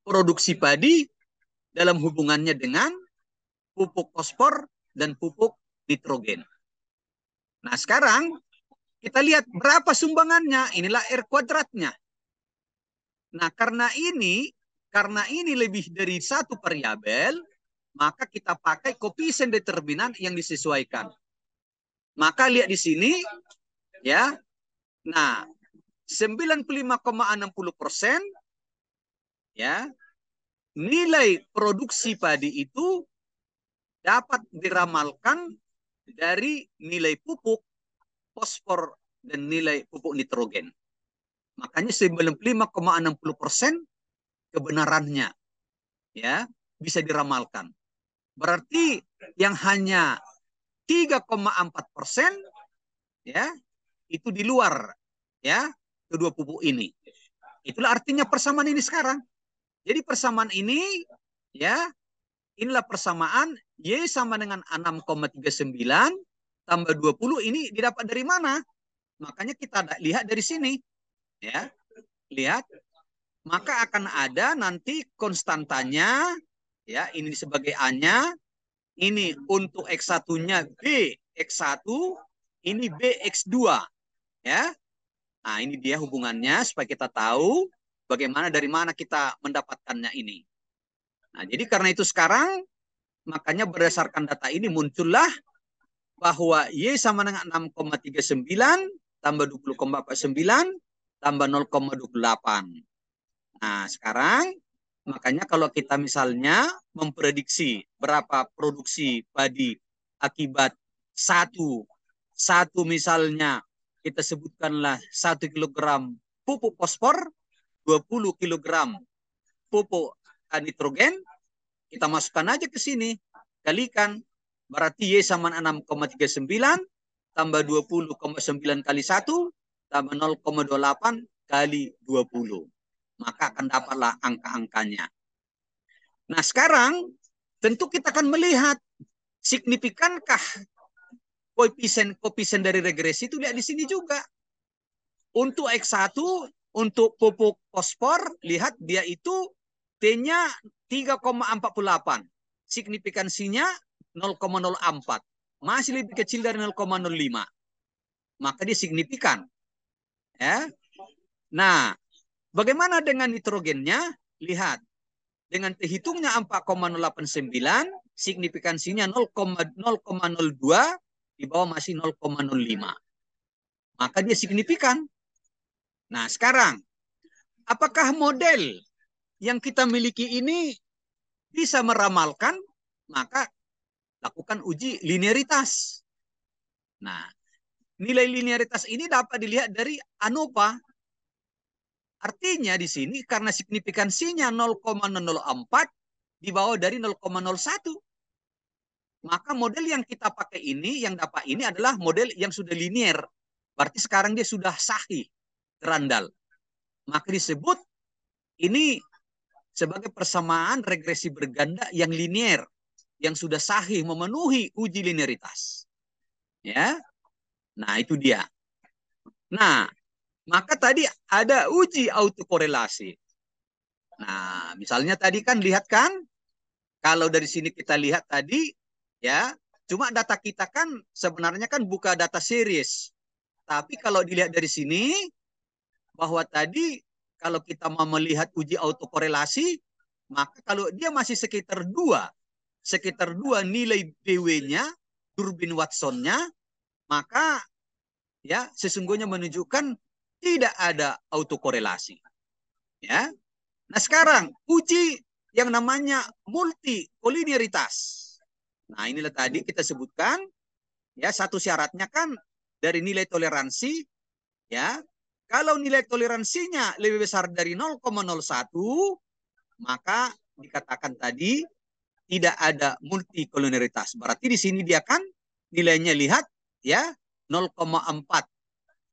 produksi padi dalam hubungannya dengan pupuk fosfor dan pupuk nitrogen. Nah, sekarang kita lihat berapa sumbangannya. Inilah R kuadratnya. Nah, karena ini lebih dari satu variabel, maka kita pakai koefisien determinan yang disesuaikan. Maka lihat di sini, ya. Nah, 95,60%, ya, nilai produksi padi itu dapat diramalkan dari nilai pupuk fosfor dan nilai pupuk nitrogen. Makanya 95,60% kebenarannya, ya, bisa diramalkan. Berarti yang hanya 3,4%, ya, itu di luar, ya, kedua pupuk ini. Itulah artinya persamaan ini sekarang. Jadi persamaan ini, ya, inilah persamaan Y sama dengan 6,39 tambah 20, ini didapat dari mana? Makanya kita lihat dari sini, ya, lihat, maka akan ada nanti konstantanya, ya, ini sebagai A-nya, ini untuk X1-nya B X1, ini B X2, ya. Nah, ini dia hubungannya supaya kita tahu bagaimana dari mana kita mendapatkannya ini. Nah, jadi karena itu sekarang makanya berdasarkan data ini muncullah bahwa Y sama dengan 6,39 tambah 20,49 tambah 0,28. Nah, sekarang makanya kalau kita misalnya memprediksi berapa produksi padi akibat satu misalnya kita sebutkanlah 1 kilogram pupuk fosfor, 20 kilogram pupuk nitrogen, kita masukkan aja ke sini, kalikan, berarti Y sama 6,39 tambah 20,9 kali 1 tambah 0,28 kali 20. Maka akan dapatlah angka-angkanya. Nah, sekarang tentu kita akan melihat signifikankah koefisien dari regresi itu. Lihat di sini juga. Untuk X1, untuk pupuk fosfor, lihat dia itu T-nya 3,48. Signifikansinya 0,04. Masih lebih kecil dari 0,05. Maka dia signifikan. Ya. Nah, bagaimana dengan nitrogennya? Lihat. Dengan terhitungnya 4,089, signifikansinya 0,02, di bawah masih 0,05. Maka dia signifikan. Nah, sekarang, apakah model yang kita miliki ini bisa meramalkan? Maka lakukan uji linearitas. Nah, nilai linearitas ini dapat dilihat dari ANOVA. Artinya di sini karena signifikansinya 0,004 di bawah dari 0,01. Maka model yang kita pakai ini, yang dapat ini adalah model yang sudah linier. Berarti sekarang dia sudah sahih, terandal. Maka disebut ini sebagai persamaan regresi berganda yang linier, yang sudah sahih memenuhi uji linearitas. Ya. Nah, itu dia. Nah, maka tadi ada uji autokorelasi. Nah, misalnya tadi kan lihat kan, kalau dari sini kita lihat tadi, ya, cuma data kita kan sebenarnya kan bukan data series. Tapi kalau dilihat dari sini, bahwa tadi kalau kita mau melihat uji autokorelasi, maka kalau dia masih sekitar 2 nilai PW-nya, Durbin Watson-nya, maka ya sesungguhnya menunjukkan tidak ada autokorelasi. Ya. Nah, sekarang uji yang namanya multikolinearitas. Nah, inilah tadi kita sebutkan, ya, satu syaratnya kan dari nilai toleransi, ya. Kalau nilai toleransinya lebih besar dari 0,01, maka dikatakan tadi tidak ada multikolinearitas. Berarti di sini dia kan nilainya lihat, ya, 0,4,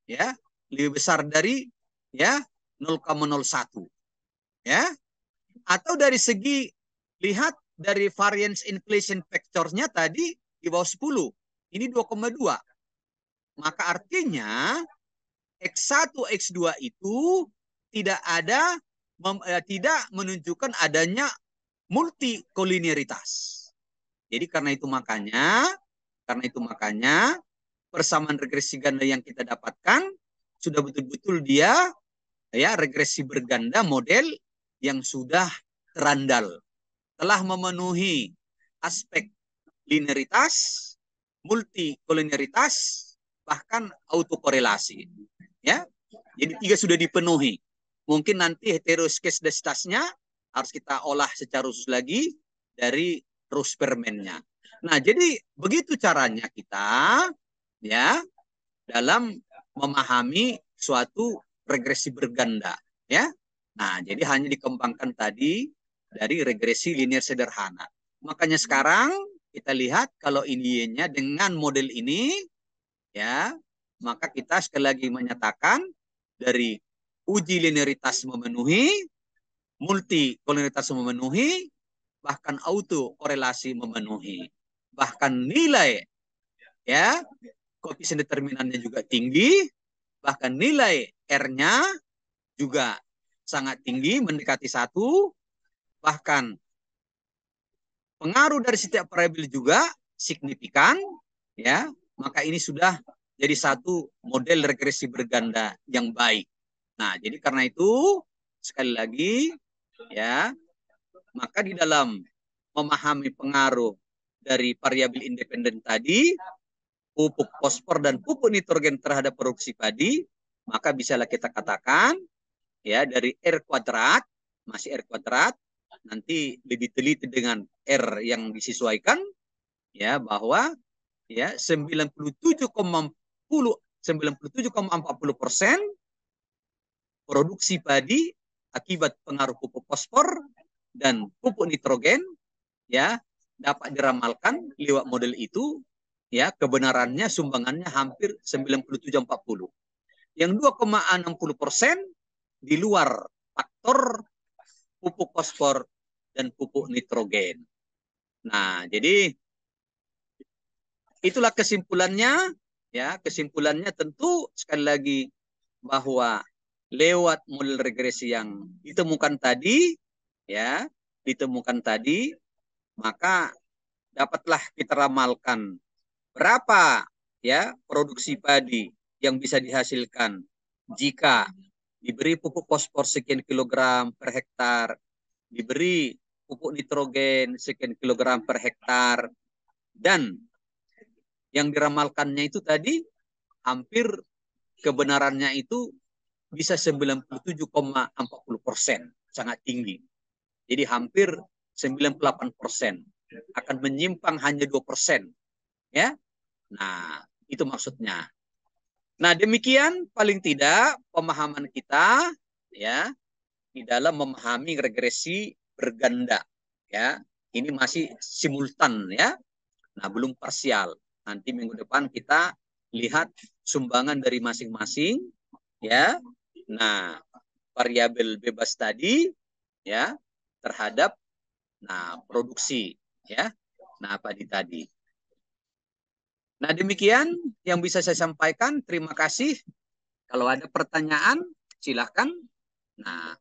ya, lebih besar dari, ya, 0,01, ya. Atau dari segi lihat dari variance inflation factor-nya tadi di bawah 10, ini 2,2. Maka artinya X1, X2 itu tidak ada, tidak menunjukkan adanya multikolinearitas. Jadi karena itu makanya persamaan regresi ganda yang kita dapatkan sudah betul-betul dia ya regresi berganda model yang sudah terandal, telah memenuhi aspek linearitas, multikoliniaritas, bahkan autokorelasi. Ya, jadi 3 sudah dipenuhi. Mungkin nanti heteroskedastasnya harus kita olah secara khusus lagi dari Rosperman-nya. Nah, jadi begitu caranya kita ya dalam memahami suatu regresi berganda ya. Nah, jadi hanya dikembangkan tadi dari regresi linear sederhana. Makanya sekarang kita lihat kalau ininya dengan model ini ya, maka kita sekali lagi menyatakan dari uji linearitas memenuhi, multi kolinitas memenuhi, bahkan auto korelasi memenuhi. Bahkan nilai ya koefisien determinannya juga tinggi, bahkan nilai R-nya juga sangat tinggi, mendekati 1, bahkan pengaruh dari setiap variabel juga signifikan, ya, maka ini sudah jadi satu model regresi berganda yang baik. Nah, jadi karena itu sekali lagi, ya, maka di dalam memahami pengaruh dari variabel independen tadi, pupuk fosfor dan pupuk nitrogen terhadap produksi padi, maka bisalah kita katakan ya dari R kuadrat, masih R kuadrat, nanti lebih teliti dengan R yang disesuaikan ya bahwa ya 97,40% produksi padi akibat pengaruh pupuk fosfor dan pupuk nitrogen ya dapat diramalkan lewat model itu ya kebenarannya sumbangannya hampir 97,40. Yang 2,60% di luar faktor pupuk fosfor dan pupuk nitrogen. Nah, jadi itulah kesimpulannya ya, kesimpulannya tentu sekali lagi bahwa lewat model regresi yang ditemukan tadi ya, maka dapatlah kita ramalkan berapa ya produksi padi yang bisa dihasilkan jika diberi pupuk fosfor sekian kilogram per hektar, diberi pupuk nitrogen sekian kilogram per hektar, dan yang diramalkannya itu tadi hampir kebenarannya itu bisa 97,40%, sangat tinggi. Jadi hampir 98%, akan menyimpang hanya 2%. Ya. Nah, itu maksudnya. Nah, demikian paling tidak pemahaman kita ya di dalam memahami regresi berganda ya. Ini masih simultan ya. Nah, belum parsial. Nanti minggu depan kita lihat sumbangan dari masing-masing ya. Nah, variabel bebas tadi ya terhadap nah produksi ya. Nah, padi tadi. Nah, demikian yang bisa saya sampaikan. Terima kasih. Kalau ada pertanyaan, silahkan. Nah,